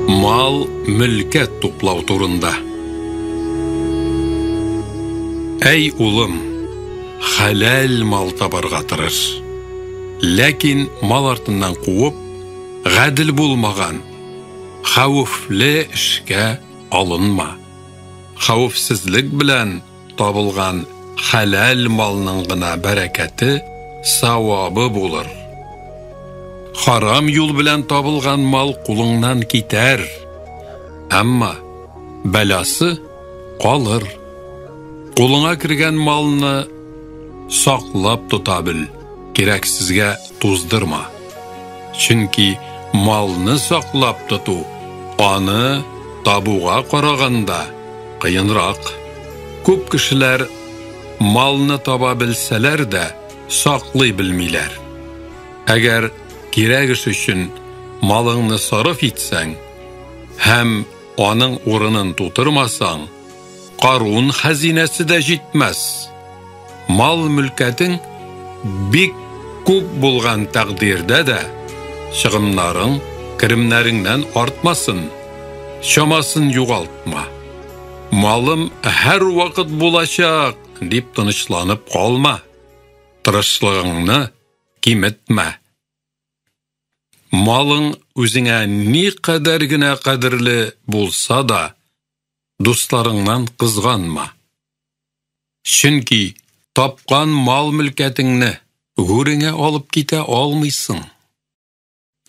Мал мүлкет туплау турында. Әй улым, халал мал табарга тырыш. Ләкин мал артыннан куып, гадил булмаган, хауфле эшкә алынма. Хауфсызлык белән табылган халал малның гына бәрәкәте, савабы булыр. Харам юл белән табылган мал кулыңнан китәр, әмма бәласы калыр. Кулыңа кергән малны саклап тота бел, кирәксезгә туздырма. Чөнки малны саклап тоту, аны табуга караганда кыенрак. Күп кешеләр малны таба белсәләр дә саклый белмиләр. Әгәр кирәк эш өчен малыңны сарыф итсәң, һәм аның урынын тутырмасаң, Карун хәзинәсе дә җитмәс. Мал мүлкәтең бик күп булган тәкъдирдә дә чыгымнарың керемнәреңнән артмасын, чамасын югалтма. Малым һәр вакыт булачак дип тынычланып калма. Тырышлыгыңны киметмә. Малың үзеңә ни кадәр генә кадерле булса да, дусларыңнан кызганма. Чөнки тапкан мал мүлкәтеңне гүреңә алып китә алмыйсың.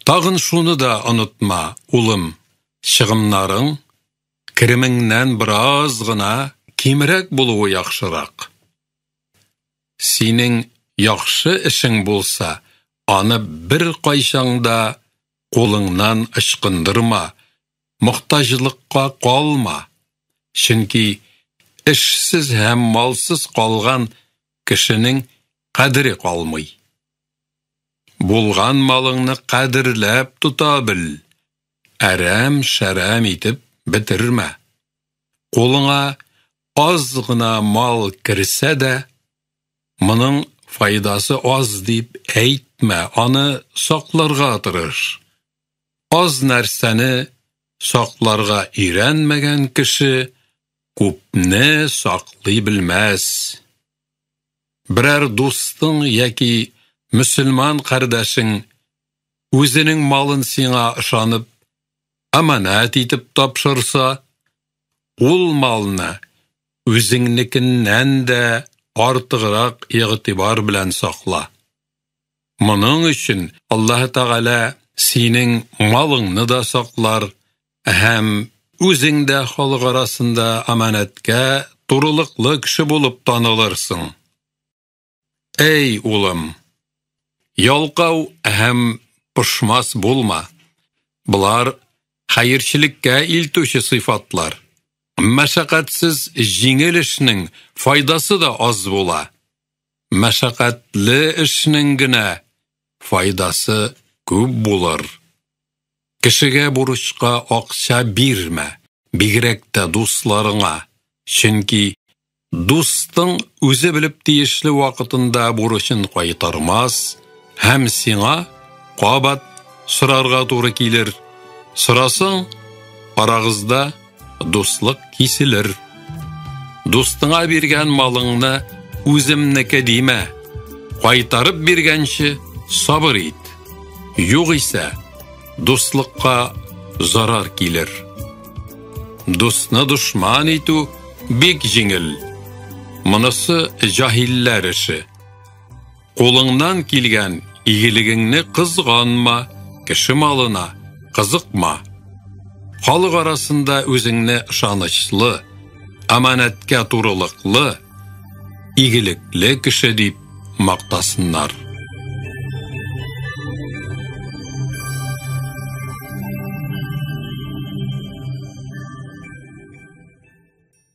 Тагын шуны да онытма, улым, чыгымнарың керемеңнән бераз гына кимрәк булуы яхшырак. Синең яхшы эшең булса, аны бер кайчанда кулыңнан ычкындырма, мохтаҗлыкка калма. Чөнки эшсез һәм малсыз калган кешенең кадере калмый. Булган малыңны кадерләп тота бел, әрәм-шәрәм итеп бетермә. Кулыңа аз гына мал керсә дә, моның файдасы аз дип әйтмә, аны сакларга тырыш. Аз нәрсәне сакларга өйрәнмәгән кеше күпне саклый белмәс. Берәр дустың яки мөселман кардәшең үзенең малын сиңа ышанып, аманат итеп тапшырса, ул малны үзеңнекеннән дә артыграк игътибар белән сакла. Моның өчен Аллаһ Тәгалә синең малыңны да саклар, һәм үзең дә халык арасында аманәткә турылыклы кеше булып танылырсың. Әй улым, ялкау һәм пошмас булма. Булар хәерчелеккә илтүче сыйфатлар. Мәшәкатьсез җиңел эшнең файдасы да аз була. Мәшәкатьле эшнең генә файдасы күп булыр. Кешегә бурычка акча бирмә, бигрәк тә дусларыңа. Чөнки дустың үзе белеп тиешле вакытында бурычын кайтармас, һәм сиңа кабат сорарга туры килер. Сорасаң, арагызда дуслык киселер. Дустыңа биргән малыңны үземнеке димә. Кайтарып биргәнче сабыр ит. Югыйсә, дуслыкка зарар килер. Дустны душман итү бик җиңел. Монысы җаһилләр эше. Кулыңнан килгән игелегеңне кызганма, кеше малына кызыкма. Халык арасында үзеңне ышанычлы, аманәткә турылыклы, игелекле кеше дип мактасыннар.